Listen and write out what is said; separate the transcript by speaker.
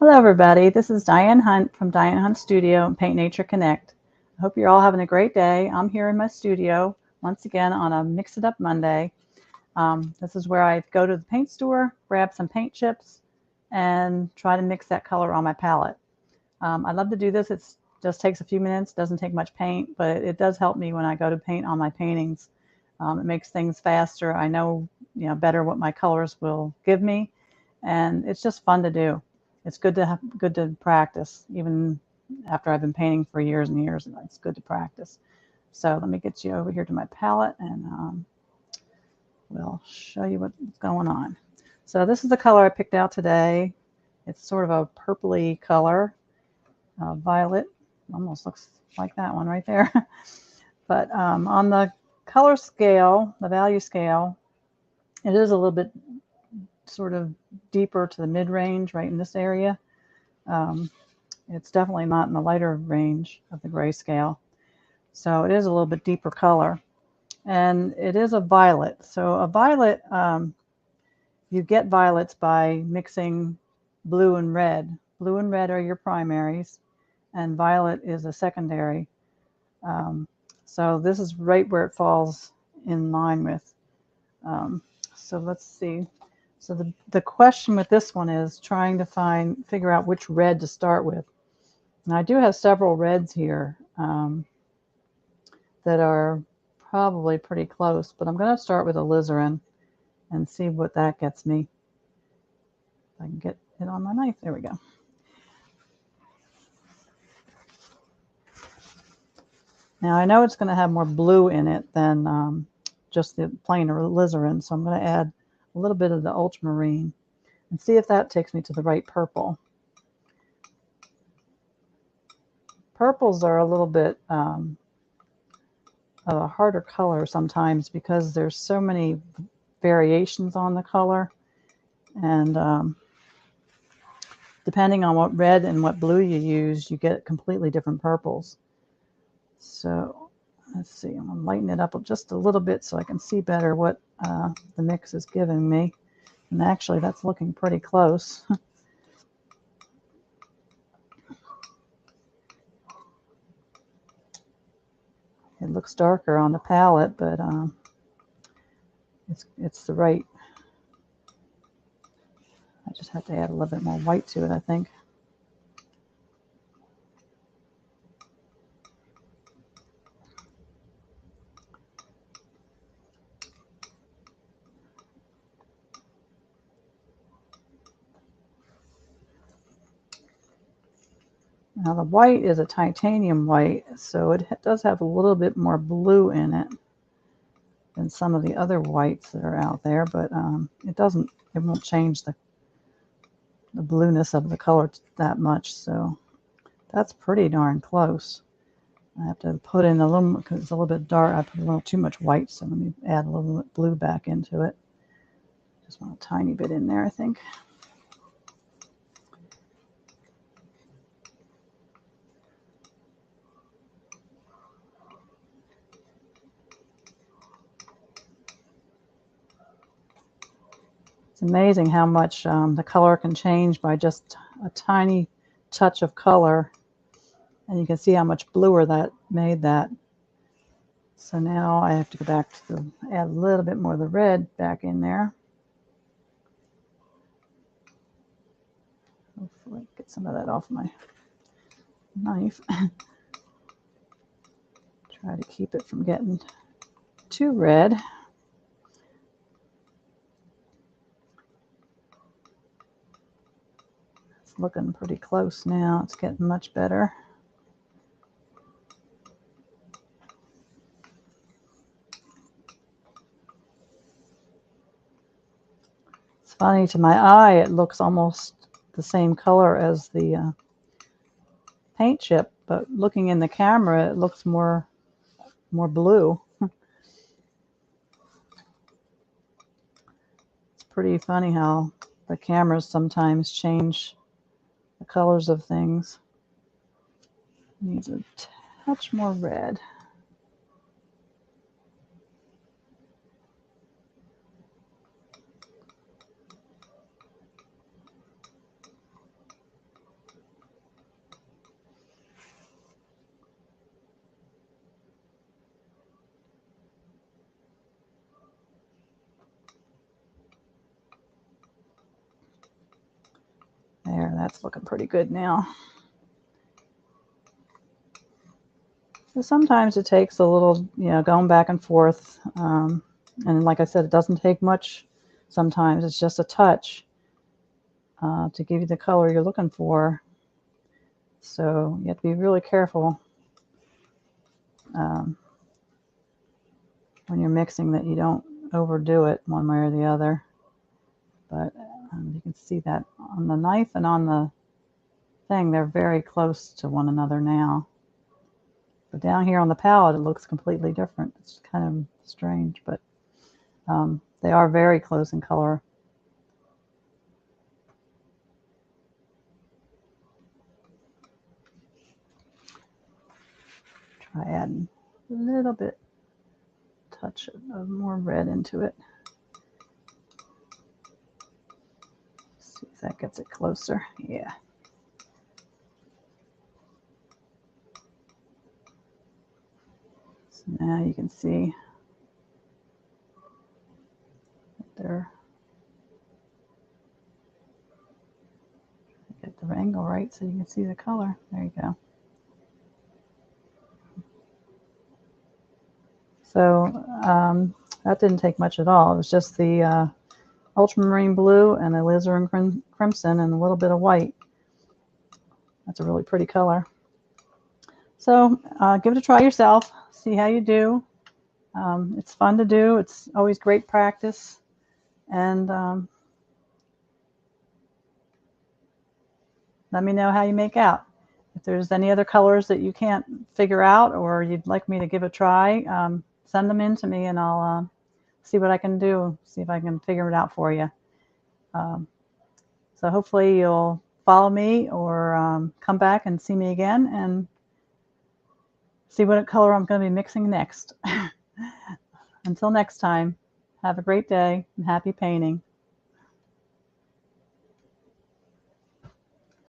Speaker 1: Hello everybody, this is Diane Hunt from Diane Hunt Studio and Paint Nature Connect. I hope you're all having a great day. I'm here in my studio once again on a Mix It Up Monday. This is where I go to the paint store, grab some paint chips, and try to mix that color on my palette. I love to do this. It just takes a few minutes, doesn't take much paint, but it does help me when I go to paint on my paintings. It makes things faster. I know, better what my colors will give me, and it's just fun to do. It's good to practice, even after I've been painting for years and years. It's good to practice. So let me get you over here to my palette, and we'll show you what's going on. So this is the color I picked out today. It's sort of a purpley color, violet. Almost looks like that one right there. But on the color scale, the value scale, it is a little bit sort of deeper to the mid-range right in this area. It's definitely not in the lighter range of the grayscale. So it is a little bit deeper color. And it is a violet. So a violet, you get violets by mixing blue and red. Blue and red are your primaries, and violet is a secondary. So this is right where it falls in line with. So let's see. So the question with this one is trying to figure out which red to start with. And I do have several reds here that are probably pretty close, but I'm going to start with alizarin and see what that gets me. If I can get it on my knife. There we go. Now I know it's going to have more blue in it than just the plain alizarin, so I'm going to add a little bit of the ultramarine and see if that takes me to the right purple. Purples are a little bit of a harder color sometimes because there's so many variations on the color, and depending on what red and what blue you use, you get completely different purples. So let's see, I'm going to lighten it up just a little bit so I can see better what the mix is giving me. And actually, that's looking pretty close. It looks darker on the palette, but it's the right. I just have to add a little bit more white to it, I think. Now the white is a titanium white, so it does have a little bit more blue in it than some of the other whites that are out there, but it won't change the blueness of the color that much. So that's pretty darn close. I have to put in a little, because it's a little bit dark. I put a little too much white, so let me add a little bit blue back into it. Just want a tiny bit in there, I think. It's amazing how much the color can change by just a tiny touch of color. And you can see how much bluer that made that. So now I have to go back to add a little bit more of the red back in there. Hopefully get some of that off my knife. Try to keep it from getting too red. It's looking pretty close now. It's getting much better. It's funny, to my eye, it looks almost the same color as the paint chip, but looking in the camera, it looks more blue. It's pretty funny how the cameras sometimes change the colors of things. Needs a touch more red. that's looking pretty good now. So sometimes it takes a little, going back and forth. And like I said, it doesn't take much. Sometimes it's just a touch to give you the color you're looking for. So you have to be really careful when you're mixing that you don't overdo it one way or the other. But you can see that on the knife and on the thing, they're very close to one another now. But down here on the palette, it looks completely different. It's kind of strange, but they are very close in color. Try adding a little bit, touch of more red into it. See if that gets it closer. Yeah. So now you can see there. Get the angle right so you can see the color. There you go. So that didn't take much at all. It was just the ultramarine blue and the alizarin crimson and a little bit of white. That's a really pretty color. So give it a try yourself. See how you do. It's fun to do. It's always great practice. And let me know how you make out. If there's any other colors that you can't figure out or you'd like me to give a try, send them in to me and I'll see what I can do, see if I can figure it out for you. So hopefully you'll follow me or come back and see me again and see what color I'm going to be mixing next. Until next time, have a great day and happy painting.